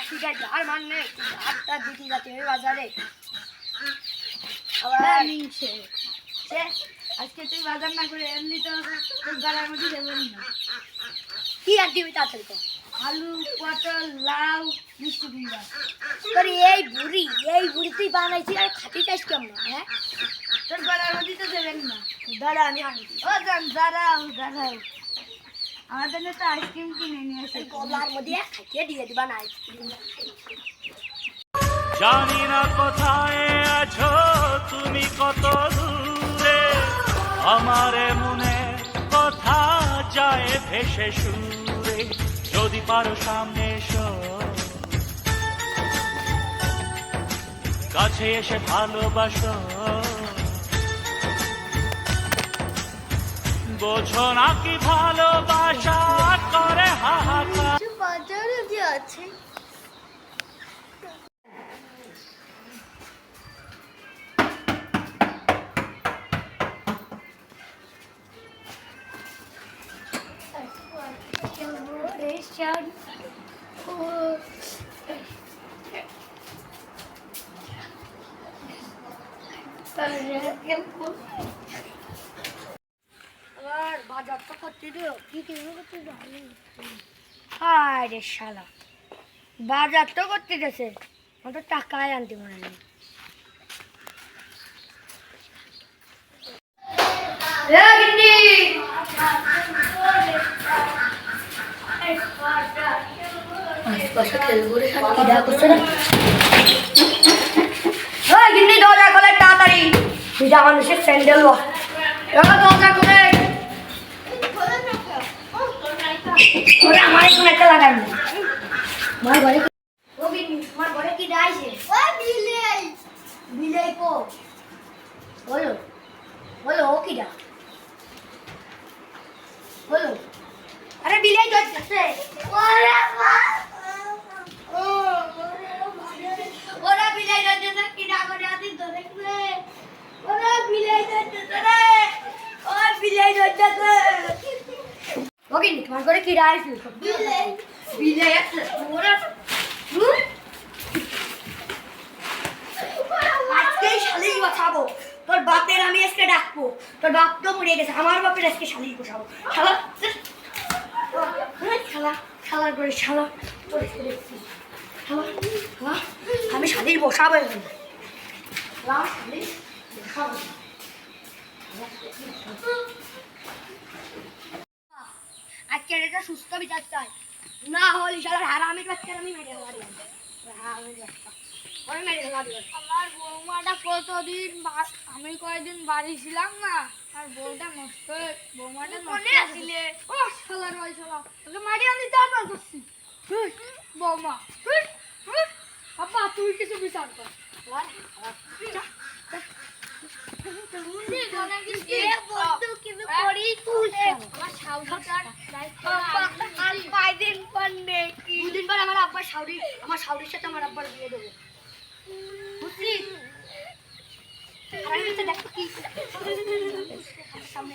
শিখাই আর মানে আটটা দিতে যাচ্ছে ওই বাজারে আবার নিচ্ছে সে আজকে তুই বাজার না করে এমনি তো তোর গাড়ার মধ্যে দেবেন না কি আর দিবি তাড়াতাড়ি তো আলু পটল লাউ মিষ্টি কুমড়া তোর এই বুড়ি তুই বানাইছি আর খাতি চাইছ কেমন হ্যাঁ তোর গাড়ার মধ্যে তো দেবেন না দাঁড়া আমি আনছি ও জান দাঁড়াও আমার জন্য তো আইসক্রিম কিনে নিয়ে এসে গলার মধ্যে খাইয়ে দিয়ে দিবা না আইসক্রিম জানি না কোথায় আছো তুমি কত দূরে আমার মনে কথা যায় ভেসে সুরে যদি পারো সামনে এসো কাছে এসে ভালোবাসো বোঝো না কি ভালোবাসা করে হাহাকার বাজারে যে আছে বাজার তো করতে দিও কি করতে আরে শালা বাজার তো করতে গেছে তো টাকায় আনতে মনে নেই দরজা খোলে তাড়াতাড়ি বিজা মানুষের স্যান্ডেল দরজা খোলে আমার এখানে একটা লাগানো আমার ঘরে কি ডাইছে বিলাই কো বলো ও কি ডা বলো আরে বিলাই যাচ্ছে ওরা বিলাই যাচ্ছে কি না করে আদি ধরে ওরা বিলাই যাচ্ছে রে ওর বিলাই যাচ্ছে ওকে তোমার ঘরে কি ডাইছে বিলাই আছে ওরা আজকেই শালি বসাবো তোর বাপের আমি আজকে ডাকবো তোর বাপ তো মরে গেছে আমার বাপের আজকে শালি বসাবো শালার করে শালা আমি শালি বসাবো আজকে এটা সুস্থ বিচার চাই না হলে শালার হারামির বাচ্চার আমি মেরে আমার বৌমাটা কতদিন আমি কয়েকদিন বাড়ি ছিলাম না আর বউটা নষ্ট হয়ে বৌমাটা মনে আসলে ও শালার ভাই শালা তোকে মারি আমি দাঁড়া করছি বৌমা আব্বা তুই কিছু বিচার কর দুদিন পর আমার আব্বার শাউরির সাথে আমার আব্বার বিয়ে দেবো বুঝলি দেখো কি সামনে